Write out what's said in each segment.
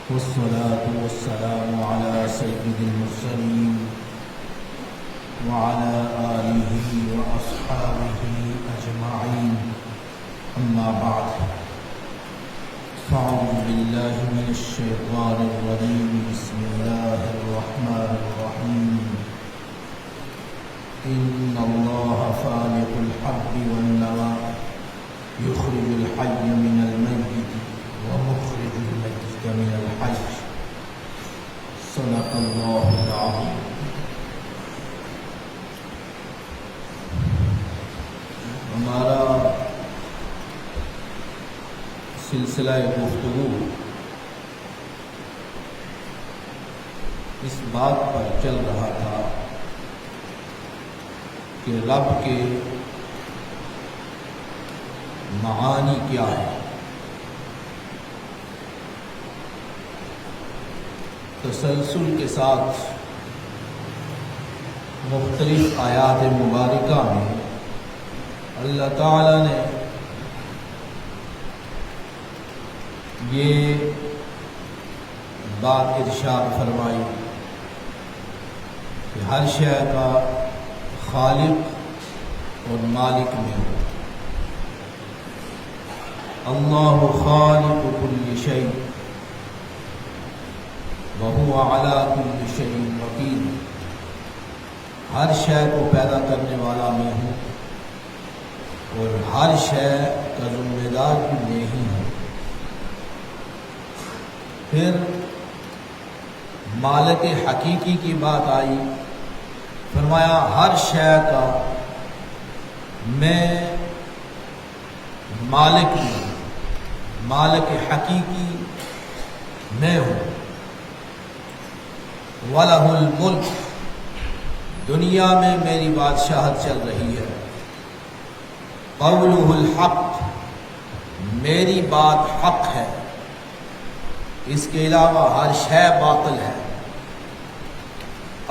والصلاة والسلام على سيد المرسلين وعلى آله وأصحابه أجمعين، أما بعد، فأعوذ بالله من الشيطان الرجيم. بسم الله الرحمن الرحيم. إن الله فالق الحب والنوى يخرج الحي من الميت ومخرج الميت من الحي. صدق الله العظيم. ہمارا سلسلہ گفتگو اس بات پر چل رہا تھا کہ رب کے معانی کیا ہے. تسلسل کے ساتھ مختلف آیات مبارکہ میں اللہ تعالی نے یہ بات ارشاد فرمائی کہ ہر شے کا خالق اور مالک میں ہو. اللہ خالق کل شیء وهو على كل شيء وكيل. ہر شے کو پیدا کرنے والا میں ہوں اور ہر شے کا ذمہ دار بھی میں ہی ہوں. پھر مالک حقیقی کی بات آئی، فرمایا ہر شے کا میں مالک ہوں، مالک حقیقی میں ہوں. وَلَهُ الْمُلْكُ، دنیا میں میری بادشاہت چل رہی ہے. قَوْلُهُ الْحَقُّ، میری بات حق ہے، اس کے علاوہ ہر شے باطل ہے.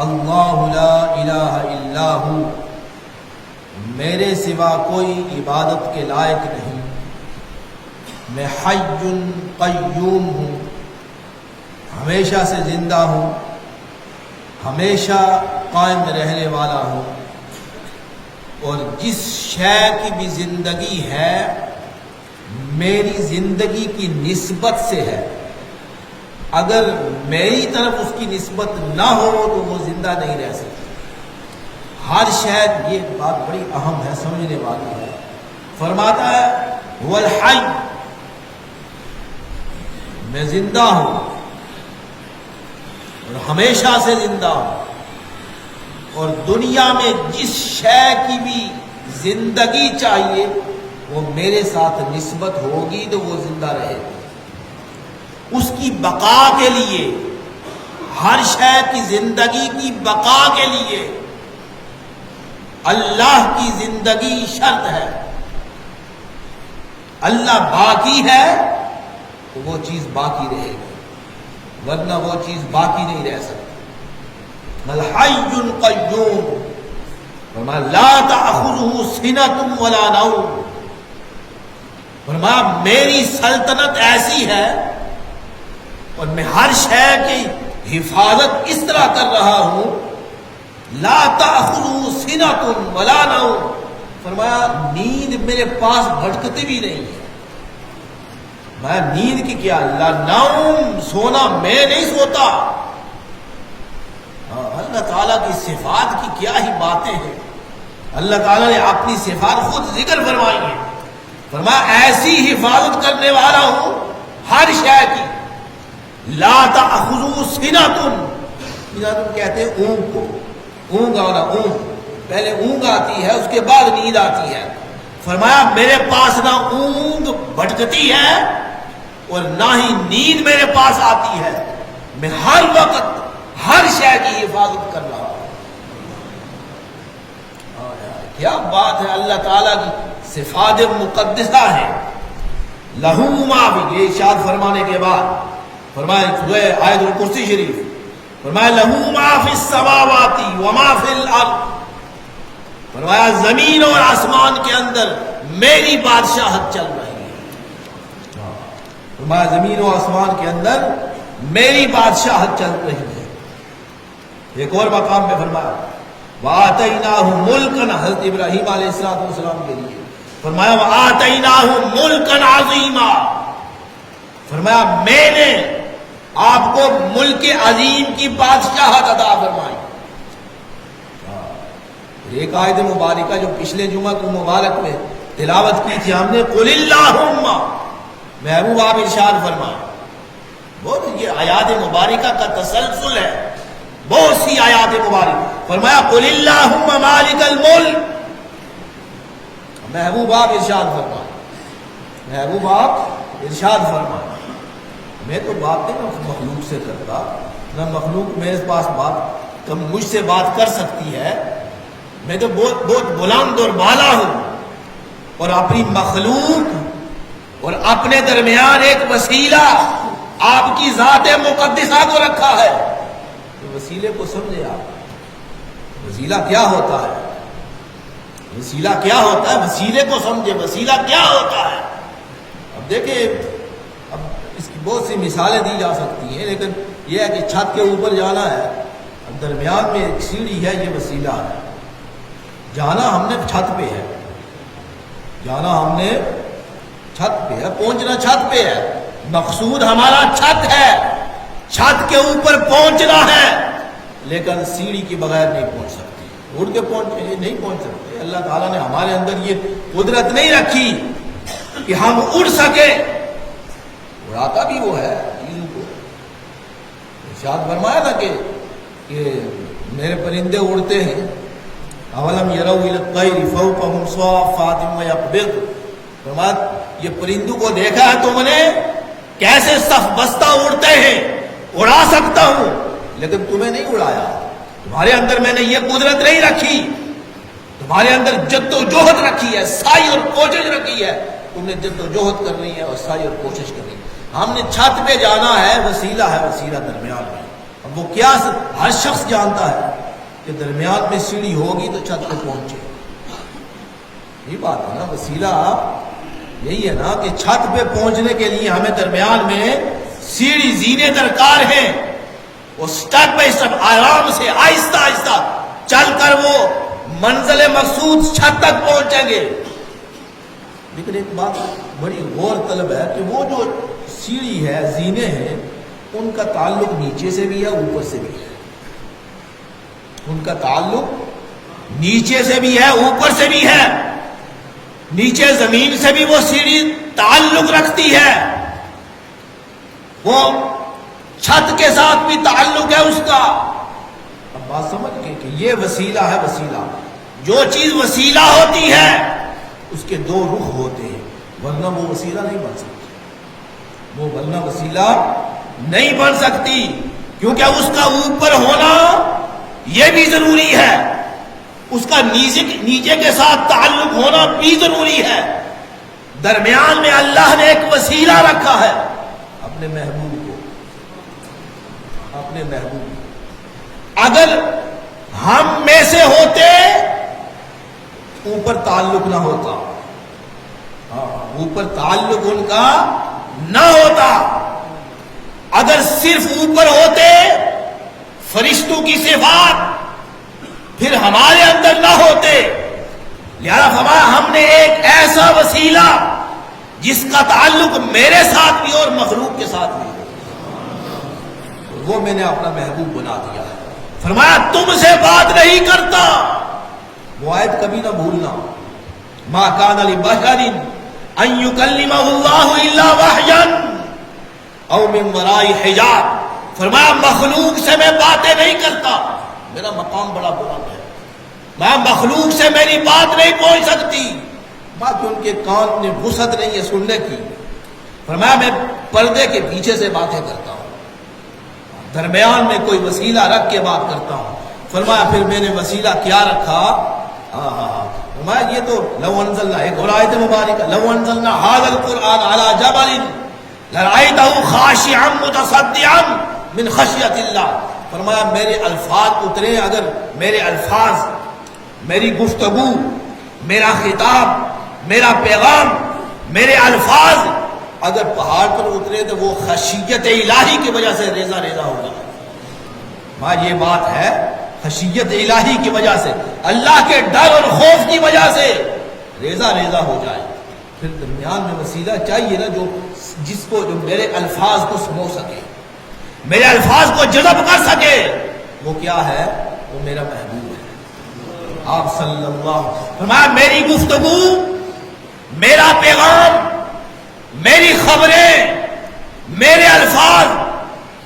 اللہ لا الہ الا ہو، میرے سوا کوئی عبادت کے لائق نہیں. میں حی قیوم ہوں، ہمیشہ سے زندہ ہوں، ہمیشہ قائم رہنے والا ہوں. اور جس شے کی بھی زندگی ہے میری زندگی کی نسبت سے ہے. اگر میری طرف اس کی نسبت نہ ہو تو وہ زندہ نہیں رہ سکتی. ہر شے، یہ بات بڑی اہم ہے، سمجھنے والی ہے. فرماتا ہے هو الحی، میں زندہ ہوں اور ہمیشہ سے زندہ ہوں. اور دنیا میں جس شے کی بھی زندگی چاہیے وہ میرے ساتھ نسبت ہوگی تو وہ زندہ رہے گی. اس کی بقا کے لیے، ہر شے کی زندگی کی بقا کے لیے اللہ کی زندگی شرط ہے. اللہ باقی ہے تو وہ چیز باقی رہے گی، ورنہ وہ چیز باقی نہیں رہ سکتی. الحی القیوم، فرمایا لا تأخذہ سنۃ ولا نوم. فرمایا میری سلطنت ایسی ہے اور میں ہر شے کی حفاظت اس طرح کر رہا ہوں. لا تأخذہ سنۃ ولا نوم، فرمایا نیند میرے پاس بھٹکتی بھی نہیں ہے. میں نیند کی کیا، لا نوم، سونا میں نہیں سوتا. اللہ تعالیٰ کی صفات کی کیا ہی باتیں ہیں. اللہ تعالیٰ نے اپنی صفات خود ذکر فرمائی ہیں. فرمایا ایسی حفاظت کرنے والا ہوں ہر شے کی. لا تأخذہ سنۃ، سنۃ کہتے ہیں اونگ کو، اونگ والا اونگ، پہلے اونگ آتی ہے اس کے بعد نیند آتی ہے. فرمایا میرے پاس نہ اونگ بھٹکتی ہے اور نہ ہی نیند میرے پاس آتی ہے. میں ہر وقت ہر شے کی حفاظت کر رہا ہوں. کیا بات ہے، اللہ تعالیٰ کی صفات مقدسہ ہیں. لہو ما بھی، یہ ارشاد فرمانے کے بعد فرمایا سورہ آیت الکرسی شریف، فرمایا لہو ما فی السماوات وما فی الارض، فرمایا زمین اور آسمان کے اندر میری بادشاہت چل رہی ہے. فرمایا زمین و آسمان کے اندر میری بادشاہت چل رہی ہے۔ ایک اور مقام میں فرمایا وَآتَيْنَاهُ مُلْكًا، حضرت ابراہیم علیہ السلام کے لیے فرمایا وَآتَيْنَاهُ مُلْكًا عَظِيمًا، فرمایا میں نے آپ کو ملک عظیم کی بادشاہت عطا فرمائی۔ ایک آیت مبارکہ جو پچھلے جمعہ کو مبارک میں تلاوت کی تھی ہم نے، قُلِ اللَّهُمَّ، محبوب آپ ارشاد فرمائیں۔ بہت یہ آیات مبارکہ کا تسلسل ہے، بہت سی آیات مبارک۔ فرمایا قُلِ اللَّهُمَّ مَالِكَ الْمُلْكِ، محبوب آپ ارشاد فرمائیں، محبوب آپ ارشاد فرمائیں۔ میں تو بات نہیں نہ مخلوق سے کرتا، نہ مخلوق میرے پاس بات مجھ سے بات کر سکتی ہے، میں تو بہت بلند اور بالا ہوں، اور اپنی مخلوق اور اپنے درمیان ایک وسیلہ آپ کی ذات مقدسہ کو رکھا ہے۔ تو وسیلے کو سمجھے آپ، وسیلہ کیا ہوتا ہے، وسیلہ کیا ہوتا ہے، وسیلے کو سمجھے وسیلہ کیا ہوتا ہے۔ اب دیکھیں، اب اس کی بہت سی مثالیں دی جا سکتی ہیں، لیکن یہ ہے کہ چھت کے اوپر جانا ہے، اب درمیان میں ایک سیڑھی ہے، یہ وسیلہ ہے۔ جانا ہم نے چھت پہ ہے، جانا ہم نے چھت پہ ہے، پہنچنا چھت پہ ہے، مقصود ہمارا چھت ہے، چھت کے اوپر پہنچنا ہے، لیکن سیڑھی کے بغیر نہیں پہنچ سکتی، اڑ کے پہنچے نہیں پہنچ سکتے۔ اللہ تعالیٰ نے ہمارے اندر یہ قدرت نہیں رکھی کہ ہم اڑ سکے، اڑاتا بھی وہ ہے چیزوں کو۔ ارشاد فرمایا تھا کہ میرے پرندے اڑتے ہیں، اولم یروا الی الطیر فوقہم صافات ویقبض، فرمایا یہ پرندوں کو دیکھا ہے تم نے کیسے صف بستہ اڑتے ہیں، اڑا سکتا ہوں لیکن تمہیں نہیں اڑایا، تمہارے اندر میں نے یہ قدرت نہیں رکھی، تمہارے اندر جد و جہد رکھی ہے، سعی اور کوشش رکھی ہے، تم نے جد و جہد کرنی ہے اور سعی اور کوشش کرنی ہے۔ ہم نے چھت پہ جانا ہے، وسیلہ ہے، وسیلہ درمیان میں۔ اب وہ کیا ہر شخص جانتا ہے کہ درمیان میں سیڑھی ہوگی تو چھت پہ پہنچے، یہ بات ہے نا۔ وسیلہ یہی ہے نا کہ چھت پہ پہنچنے کے لیے ہمیں درمیان میں سیڑھی زینے درکار ہیں، وہ سٹیپ بائی سٹیپ آرام سے آہستہ آہستہ چل کر وہ منزل مقصود چھت تک پہنچیں گے۔ لیکن ایک بات بڑی غور طلب ہے کہ وہ جو سیڑھی ہے، زینے ہیں، ان کا تعلق نیچے سے بھی ہے، اوپر سے بھی ہے، ان کا تعلق نیچے سے بھی ہے، اوپر سے بھی ہے۔ نیچے زمین سے بھی وہ سیڑھی تعلق رکھتی ہے، وہ چھت کے ساتھ بھی تعلق ہے اس کا۔ اب بات سمجھ گئے کہ یہ وسیلہ ہے، وسیلہ جو چیز وسیلہ ہوتی ہے اس کے دو رخ ہوتے ہیں، ورنہ وہ وسیلہ نہیں بن سکتی، وہ ورنہ وسیلہ نہیں بن سکتی، کیونکہ اس کا اوپر ہونا یہ بھی ضروری ہے، اس کا نیچے کے ساتھ تعلق ہونا بھی ضروری ہے۔ درمیان میں اللہ نے ایک وسیلہ رکھا ہے، اپنے محبوب کو، اپنے محبوب کو۔ اگر ہم میں سے ہوتے اوپر تعلق نہ ہوتا، اوپر تعلق ان کا نہ ہوتا، اگر صرف اوپر ہوتے فرشتوں کی صفات پھر ہمارے اندر نہ ہوتے، لہذا فرمایا ہم نے ایک ایسا وسیلہ جس کا تعلق میرے ساتھ بھی اور مخلوق کے ساتھ بھی، وہ میں نے اپنا محبوب بنا دیا ہے۔ فرمایا تم سے بات نہیں کرتا، وہ آیت کبھی نہ بھولنا، ما کان لبشر ان یکلمہ اللہ الا وحیا او من وراء حجاب، فرمایا مخلوق سے میں باتیں نہیں کرتا، میرا مقام بڑا بلند ہے، میں مخلوق سے میری بات نہیں پہنچ سکتی، بات ان کے کان میں وسعت نہیں ہے سننے کی۔ فرمایا میں پردے کے پیچھے سے باتیں کرتا ہوں، درمیان میں کوئی وسیلہ رکھ کے بات کرتا ہوں۔ فرمایا پھر میں نے وسیلہ کیا رکھا؟ فرمایا یہ تو لو انزلنا، ایک اور آیت مبارکہ، لو انزلنا ھذا القرآن علی جبل لرأیتہ خاشعا متصدعا من خشیۃ اللہ، فرمایا میرے الفاظ اترے، اگر میرے الفاظ، میری گفتگو، میرا خطاب، میرا پیغام، میرے الفاظ اگر پہاڑ پر اترے تو وہ خشیت الہی کی وجہ سے ریزہ ریزہ ہوگا. ہاں یہ بات ہے، خشیت الہی کی وجہ سے، اللہ کے ڈر اور خوف کی وجہ سے ریزہ ریزہ ہو جائے. پھر درمیان میں وسیلہ چاہیے نا، جو میرے الفاظ کو سمو سکے، میرے الفاظ کو جذب کر سکے. وہ کیا ہے؟ وہ میرا محبوب ہے آپ صلی اللہ علیہ وسلم. فرمایا میری گفتگو، میرا پیغام، میری خبریں، میرے الفاظ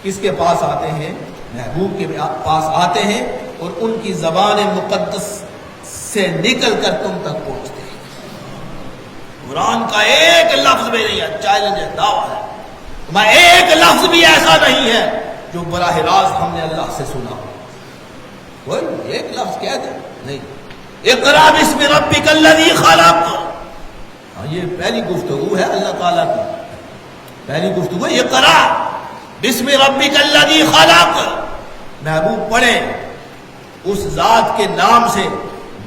کس کے پاس آتے ہیں؟ محبوب کے پاس آتے ہیں، اور ان کی زبان مقدس سے نکل کر تم تک پہنچتے ہیں. قرآن کا ایک لفظ بھی نہیں ہے، چیلنج ہے، دعویٰ ہے. میں ایک لفظ بھی ایسا نہیں ہے جو براہ راست ہم نے اللہ سے سنا ہو. کوئی ایک لفظ کہہ دے نہیں. اقرأ باسم ربک الذی خلق، یہ پہلی گفتگو ہے اللہ تعالیٰ کی. پہلی گفتگو اقرأ باسم ربک الذی خلق. محبوب پڑھیں اس ذات کے نام سے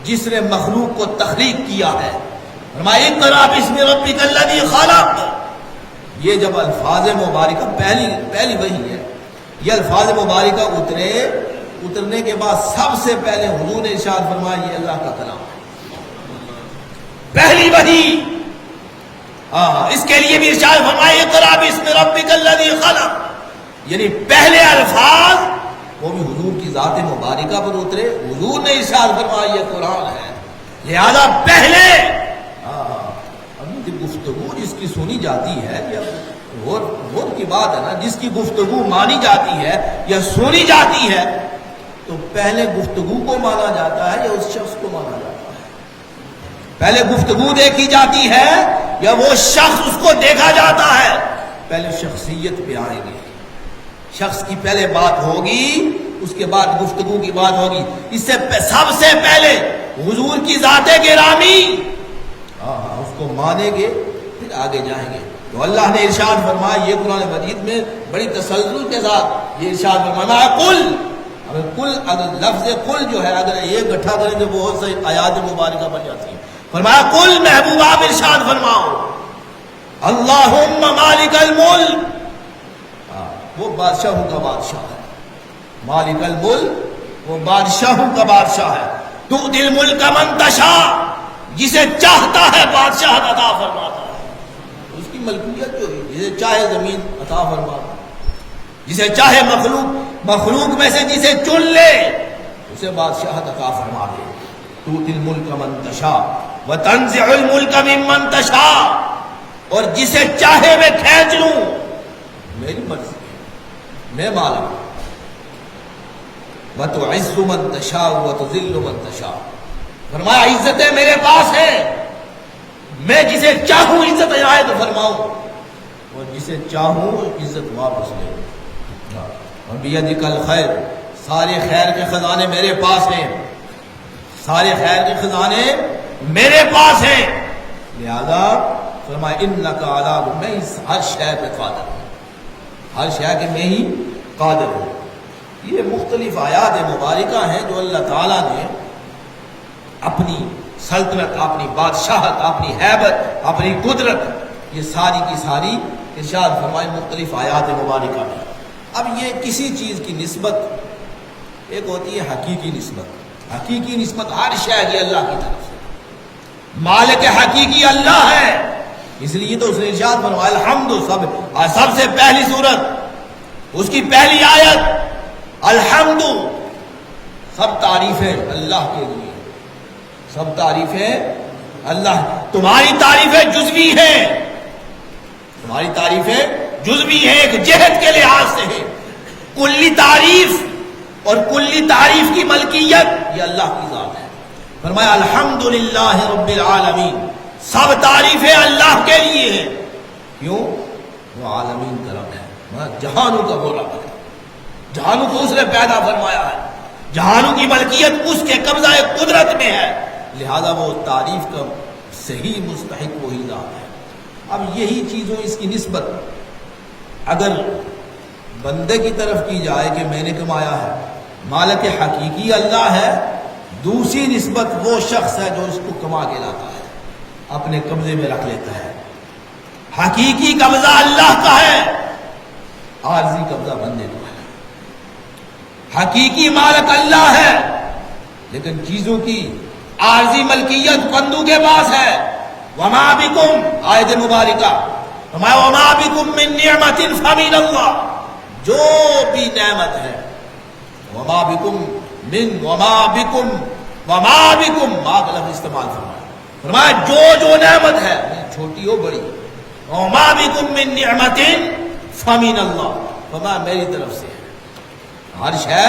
جس نے مخلوق کو تخلیق کیا ہے. فرمایا اقرأ باسم ربک الذی خلق. یہ جب الفاظ مبارکہ پہلی وحی ہے، یہ الفاظ مبارکہ اترنے کے بعد سب سے پہلے حضور نے ارشاد فرمایا یہ اللہ کا کلام ہے، پہلی وحی. اس کے لیے بھی ارشاد فرمایا اقرأ باسم ربک الذی خلق، یعنی پہلے الفاظ وہ بھی حضور کی ذات مبارکہ پر اترے. حضور نے ارشاد فرمایا یہ قرآن ہے، لہذا پہلے ابھی گفتگو جس کی سنی جاتی ہے، غور کی بات ہے نا، جس کی گفتگو مانی جاتی ہے یا سنی جاتی ہے، تو پہلے گفتگو کو مانا جاتا ہے یا اس شخص کو مانا جاتا ہے؟ پہلے گفتگو دیکھی جاتی ہے یا وہ شخص اس کو دیکھا جاتا ہے؟ پہلے شخصیت پہ آئیں گے، شخص کی پہلے بات ہوگی، اس کے بعد گفتگو کی بات ہوگی. اس سے سب سے پہلے حضور کی ذات گرامی، اس کو مانیں گے پھر آگے جائیں گے. تو اللہ نے ارشاد فرمایا، یہ قرآن مجید میں بڑی تسلسل کے ساتھ یہ ارشاد فرمایا قل. اگر لفظ قل جو ہے اگر ایک گٹھا کریں تو بہت سی آیات مبارکہ بن جاتی ہیں. فرمایا قل، محبوب آپ ارشاد فرماؤ، اللہم مالک الملک، وہ بادشاہوں کا بادشاہ ہے. مالک الملک، وہ بادشاہوں کا بادشاہ ہے. تؤتی الملک من تشاء، جسے چاہتا ہے بادشاہ عطا فرماتا ہے. اس کی ملکیت جو ہے، جسے چاہے زمین عطا فرماتا ہے، جسے چاہے مخلوق میں سے جسے چن لے اسے بادشاہ عطا فرما دے. تؤتی الملک من تشاء وتنزع الملک ممن تشاء، اور جسے چاہے میں کھینچ لوں، میری مرضی ہے، میں مالک ہوں. وتعز من تشاء وتذل من تشاء. فرمایا عزتیں میرے پاس ہیں، میں جسے چاہوں عزت عنایت فرماؤں اور جسے چاہوں عزت واپس لے. اور بیدک الخیر، سارے خیر کے خزانے میرے پاس ہیں، سارے خیر کے خزانے میرے پاس ہیں. لہذا فرمایا انک علی، میں ہر شے پہ قادر ہوں، ہر شے کے میں ہی قادر ہوں. یہ مختلف آیات مبارکہ ہیں جو اللہ تعالیٰ نے اپنی سلطنت، اپنی بادشاہت، اپنی ہیبت، اپنی قدرت، یہ ساری کی ساری ارشاد فرمائے مختلف آیات مبارکہ میں. اب یہ کسی چیز کی نسبت ایک ہوتی ہے حقیقی نسبت. حقیقی نسبت ہر شے کی اللہ کی طرف سے. مالک حقیقی اللہ ہے، اس لیے تو اس نے ارشاد فرمایا الحمد. سب سے پہلی سورت، اس کی پہلی آیت الحمد، سب تعریفیں اللہ کے لیے، سب تعریفیں اللہ. تمہاری تعریفیں جزوی ہیں، تمہاری تعریفیں جزوی ہیں، ایک جہت کے لحاظ سے ہے. کلی تعریف اور کلی تعریف کی ملکیت یہ اللہ کی ذات ہے. فرمایا الحمدللہ رب العالمین، سب تعریفیں اللہ کے لیے ہیں. کیوں؟ وہ عالمین کا رب ہے، جہانوں کا وہ رب ہے، جہانوں کو اس نے پیدا فرمایا ہے، جہانوں کی ملکیت اس کے قبضہ قدرت میں ہے. لہذا وہ تعریف کا صحیح مستحق وہی ذات ہے. اب یہی چیزوں اس کی نسبت اگر بندے کی طرف کی جائے کہ میں نے کمایا ہے، مالک حقیقی اللہ ہے. دوسری نسبت وہ شخص ہے جو اس کو کما کے لاتا ہے، اپنے قبضے میں رکھ لیتا ہے. حقیقی قبضہ اللہ کا ہے، عارضی قبضہ بندے کا ہے۔ حقیقی مالک اللہ ہے، لیکن چیزوں کی عارضی ملکیت بندوں کے پاس ہے۔ وما بکم، آیت مبارکہ فرمایا وما بکم من نعمت فمن اللہ، جو بھی نعمت ہے، وما بکم ما کا لفظ استعمال فرمایا جو نعمت ہے، چھوٹی ہو بڑی، وما بکم من نعمت فمن اللہ، فرمایا میری طرف سے ہے، ہر شے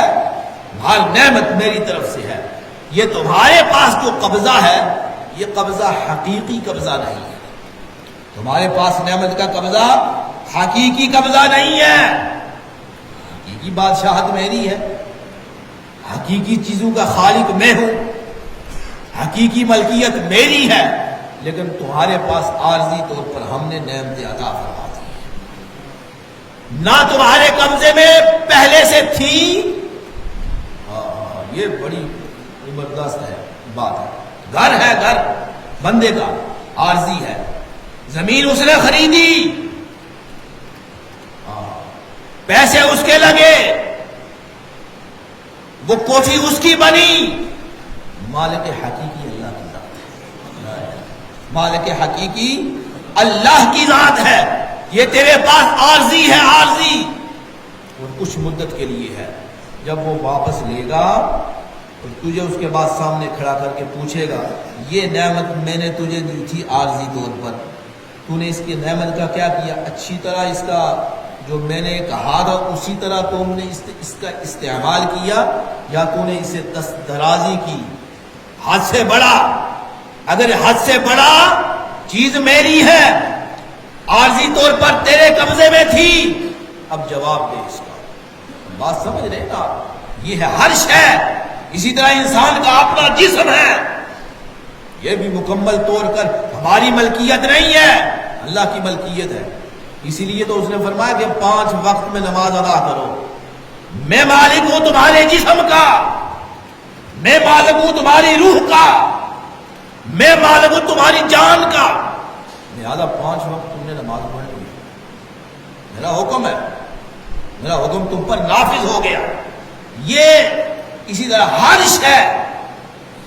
ہر نعمت میری طرف سے ہے۔ یہ تمہارے پاس جو قبضہ ہے یہ قبضہ حقیقی قبضہ نہیں ہے، تمہارے پاس نعمت کا قبضہ حقیقی قبضہ نہیں ہے۔ حقیقی بادشاہت میری ہے، حقیقی چیزوں کا خالق میں ہوں، حقیقی ملکیت میری ہے، لیکن تمہارے پاس عارضی طور پر ہم نے نعمتیں عطا فرما دی ہیں، نہ تمہارے قبضے میں پہلے سے تھی۔ یہ بڑی زبردست ہے بات ہے۔ گھر ہے، گھر بندے کا عارضی ہے، زمین اس نے خریدی، پیسے اس کے لگے، وہ کوٹھی اس کی بنی، مالک حقیقی اللہ کی ذات ہے، مالک حقیقی اللہ کی ذات ہے۔ یہ تیرے پاس عارضی ہے، عارضی، اور کچھ مدت کے لیے ہے۔ جب وہ واپس لے گا اور تجھے اس کے بعد سامنے کھڑا کر کے پوچھے گا یہ نعمت میں نے تجھے دی تھی عارضی طور پر، تو نے اس کی نعمت کا کیا کیا؟ اچھی طرح اس کا جو میں نے کہا تھا اسی طرح تم نے اس کا استعمال کیا، یا تو نے اسے دست درازی کی، حد سے بڑا؟ اگر حد سے بڑا چیز میری ہے، عارضی طور پر تیرے قبضے میں تھی، اب جواب دے اس کا۔ بات سمجھ رہے نا؟ یہ ہے ہر شے۔ اسی طرح انسان کا اپنا جسم ہے، یہ بھی مکمل طور پر ہماری ملکیت نہیں ہے، اللہ کی ملکیت ہے۔ اسی لیے تو اس نے فرمایا کہ 5 وقت میں نماز ادا کرو۔ میں مالک ہوں تمہارے جسم کا، میں مالک ہوں تمہاری روح کا، میں مالک ہوں تمہاری جان کا، لہذا 5 وقت تم نے نماز پڑھنی ہے، میرا حکم ہے، میرا حکم تم پر نافذ ہو گیا۔ یہ اسی طرح ہر شے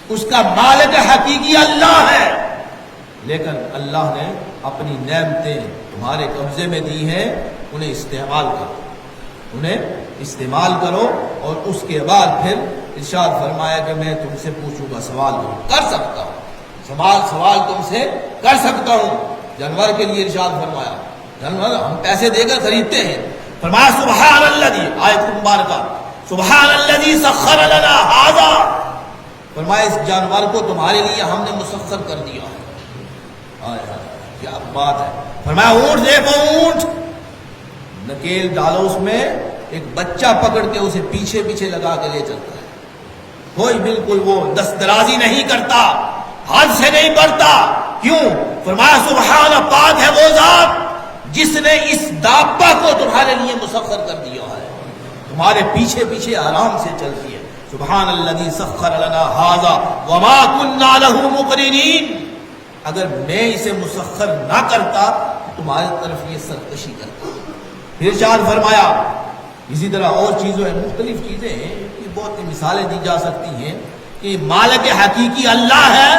اس کا مالک حقیقی اللہ ہے، لیکن اللہ نے اپنی نعمتیں تمہارے قبضے میں دی ہیں، انہیں استعمال کرو، انہیں استعمال کرو، اور اس کے بعد پھر ارشاد فرمایا کہ میں تم سے پوچھوں گا، سوال کر سکتا ہوں، سوال تم سے کر سکتا ہوں۔ جانور کے لیے ارشاد فرمایا، جانور ہم پیسے دے کر خریدتے ہیں، فرمایا سبحان الذی، آیت مبارکہ سبحان الذی سخر لنا ھذا، فرمایا اس جانور کو تمہارے لیے ہم نے مسخر کر دیا ہے۔ کیا بات ہے! فرمایا اونٹ دیکھو، اونٹ نکیل ڈالو اس میں، ایک بچہ پکڑ کے اسے پیچھے پیچھے لگا کے لے چلتا ہے، کوئی بالکل وہ دست درازی نہیں کرتا، حد سے نہیں بڑھتا۔ کیوں؟ فرمایا سبحان، پاک ہے وہ ذات جس نے اس دابہ کو تمہارے لیے مسخر کر دیا ہے، تمہارے پیچھے پیچھے آرام سے چلتی ہے۔ سبحان الذی سخر لنا ھذا وما كنا له مقرنین، اگر میں اسے مسخر نہ کرتا تمہاری طرف یہ سرکشی کرتا۔ پھر ارشاد فرمایا، اسی طرح اور چیزوں ہیں، مختلف چیزیں ہیں، یہ بہت مثالیں دی جا سکتی ہیں کہ مالک حقیقی اللہ ہے،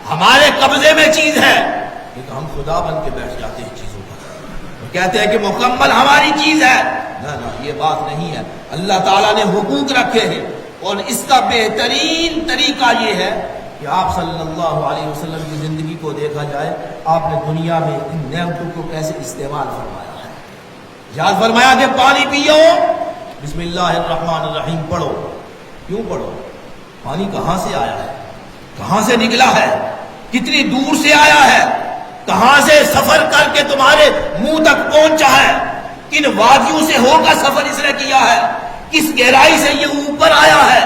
ہمارے قبضے میں چیز ہے، لیکن ہم خدا بن کے بیٹھ جاتے ہیں چیزوں پر، اور کہتے ہیں کہ مکمل ہماری چیز ہے۔ نہ، یہ بات نہیں ہے۔ اللہ تعالیٰ نے حقوق رکھے ہیں، اور اس کا بہترین طریقہ یہ ہے کہ آپ صلی اللہ علیہ وسلم کی زندگی کو دیکھا جائے، آپ نے دنیا میں ان نعمتوں کو کیسے استعمال فرمایا ہے۔ یاد فرمایا کہ پانی پیو، بسم اللہ الرحمن الرحیم پڑھو۔ کیوں پڑھو؟ پانی کہاں سے آیا ہے، کہاں سے نکلا ہے، کتنی دور سے آیا ہے، کہاں سے سفر کر کے تمہارے منہ تک پہنچا ہے، کن وادیوں سے ہو کر سفر اس نے کیا ہے، کس گہرائی سے یہ اوپر آیا ہے،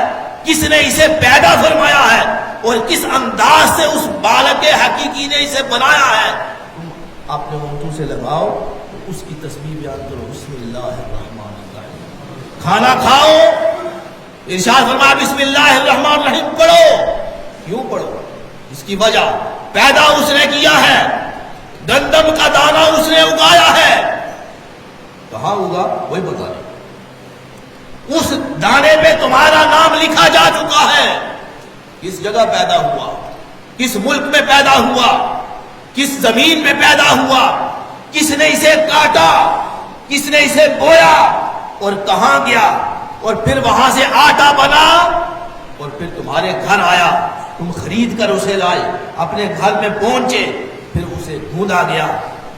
کس نے اسے پیدا فرمایا ہے، اور کس انداز سے اس بالغ حقیقی نے اسے بنایا ہے۔ تم اپنے ہونٹوں سے لگاؤ تو اس کی تسبیح بیان کرو، بسم اللہ الرحمن الرحیم۔ کھانا کھاؤ، ارشاد فرمایا بسم اللہ الرحمن الرحیم پڑھو۔ کیوں پڑھو؟ اس کی وجہ، پیدا اس نے کیا ہے، گندم کا دانہ اس نے اگایا ہے، کہاں ہوگا وہی بتا دیں، اس دانے پہ تمہارا نام لکھا جا چکا ہے، کس جگہ پیدا ہوا، کس ملک میں پیدا ہوا، کس زمین میں پیدا ہوا، کس نے اسے کاٹا، کس نے اسے بویا اور کہاں گیا، اور پھر وہاں سے آٹا بنا اور پھر تمہارے گھر آیا، تم خرید کر اسے لائے، اپنے گھر میں پہنچے، پھر اسے گھوندا گیا،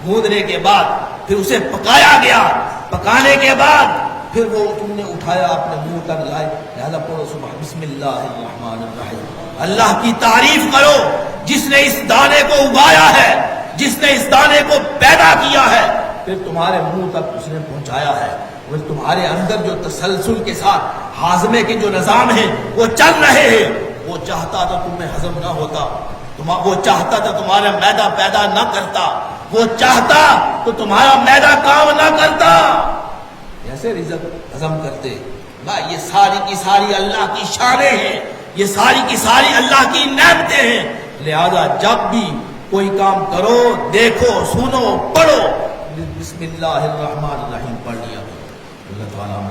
گھوندنے کے بعد پھر اسے پکایا گیا، پکانے کے بعد پھر وہ تم نے اٹھایا اپنے منہ تک لائے۔ لہذا پڑھو سبحان بسم اللہ الرحمن الرحیم، اللہ کی تعریف کرو جس نے اس دانے کو اگایا ہے، جس نے اس دانے کو پیدا کیا ہے، پھر تمہارے منہ تک اس نے پہنچایا ہے، اور تمہارے اندر جو تسلسل کے ساتھ ہاضمے کے جو نظام ہیں وہ چل رہے ہیں، وہ چاہتا تو تمہیں ہضم نہ ہوتا، وہ چاہتا تو تمہارا معدہ پیدا نہ کرتا، وہ چاہتا تو تمہارا معدہ کام نہ کرتا، ایسے رزق ہضم کرتے نہ۔ یہ ساری کی ساری اللہ کی شانیں ہیں، یہ ساری کی ساری اللہ کی نعمتیں ہیں، لہذا جب بھی کوئی کام کرو، دیکھو، سنو، پڑھو، بسم اللہ الرحمن الرحیم پڑھ لیا۔ اللہ تعالیٰ